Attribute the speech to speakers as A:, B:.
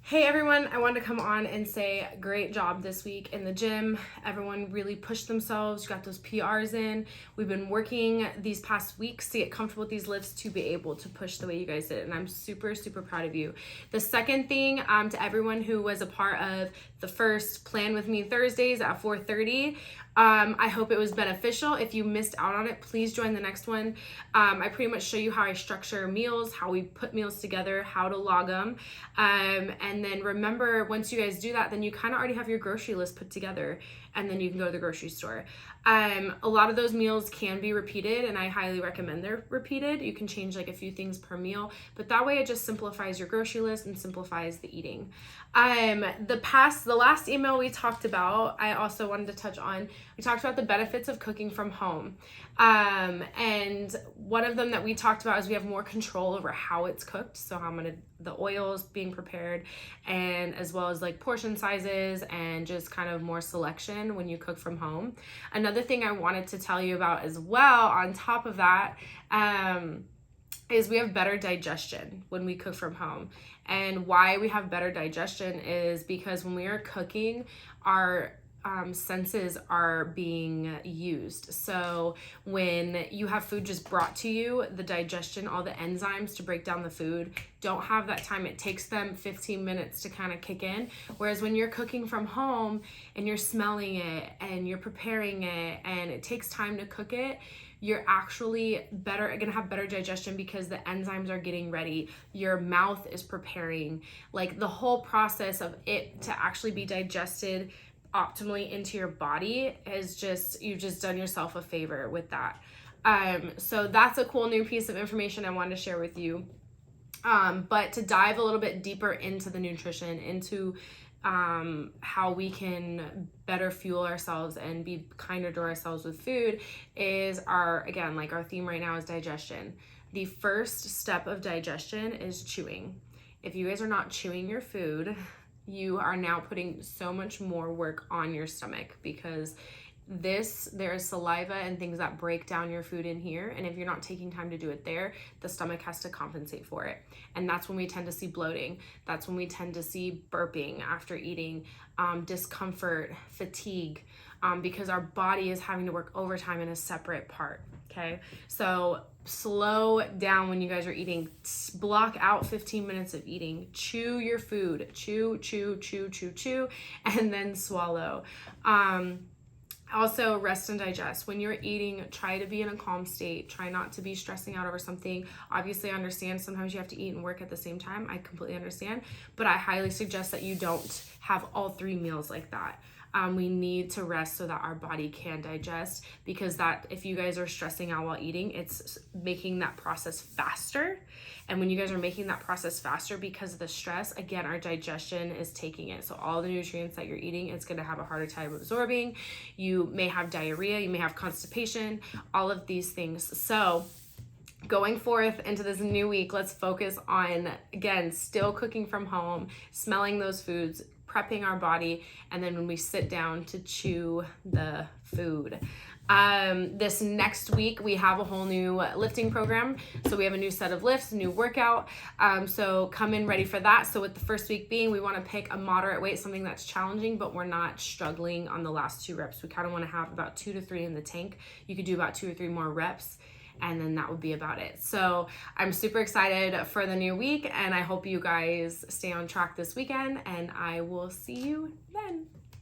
A: Hey everyone, I wanted to come on and say great job this week in the gym. Everyone really pushed themselves, got those PRs in. We've been working these past weeks to get comfortable with these lifts to be able to push the way you guys did, and I'm super, super proud of you. The second thing, to everyone who was a part of the first Plan With Me Thursdays at 4:30, I hope it was beneficial. If you missed out on it, please join the next one. I pretty much show you how I structure meals, how we put meals together, how to log them. And then remember, once you guys do that, then you kind of already have your grocery list put together, and then you can go to the grocery store. A lot of those meals can be repeated, and I highly recommend they're repeated. You can change like a few things per meal, but that way it just simplifies your grocery list and simplifies the eating. The last email we talked about, I also wanted to touch on. We talked about the benefits of cooking from home. And one of them that we talked about is we have more control over how it's cooked. So the oils being prepared, and as well as like portion sizes and just kind of more selection when you cook from home. Another thing I wanted to tell you about as well on top of that, is we have better digestion when we cook from home. And why we have better digestion is because when we are cooking, our senses are being used. So when you have food just brought to you, the digestion, all the enzymes to break down the food don't have that time. It takes them 15 minutes to kind of kick in. Whereas when you're cooking from home and you're smelling it and you're preparing it and it takes time to cook it, you're actually gonna have better digestion because the enzymes are getting ready. Your mouth is preparing. Like the whole process of it to actually be digested optimally into your body you've just done yourself a favor with that. So that's a cool new piece of information I wanted to share with you. But to dive a little bit deeper into the nutrition, into how we can better fuel ourselves and be kinder to ourselves with food is our theme right now is digestion. The first step of digestion is chewing. If you guys are not chewing your food, you are now putting so much more work on your stomach, because there is saliva and things that break down your food in here, and if you're not taking time to do it there, the stomach has to compensate for it, and that's when we tend to see bloating. That's when we tend to see burping after eating, discomfort, fatigue, because our body is having to work overtime in a separate part. Okay, so slow down when you guys are eating. Block out 15 minutes of eating. Chew your food. Chew, and then swallow. Also, rest and digest. When you're eating, try to be in a calm state. Try not to be stressing out over something. Obviously, I understand sometimes you have to eat and work at the same time. I completely understand. But I highly suggest that you don't have all 3 meals like that. We need to rest so that our body can digest, because that if you guys are stressing out while eating, it's making that process faster. And when you guys are making that process faster because of the stress, again, our digestion is taking it. So all the nutrients that you're eating, it's going to have a harder time absorbing. You may have diarrhea, you may have constipation, all of these things. So going forth into this new week, let's focus on, again, still cooking from home, smelling those foods, prepping our body, and then when we sit down to chew the food. This next week, we have a whole new lifting program. So we have a new set of lifts, a new workout. So come in ready for that. So with the first week being, we want to pick a moderate weight, something that's challenging, but we're not struggling on the last 2 reps. We kind of want to have about 2 to 3 in the tank. You could do about 2 or 3 more reps, and then that would be about it. So I'm super excited for the new week, and I hope you guys stay on track this weekend, and I will see you then.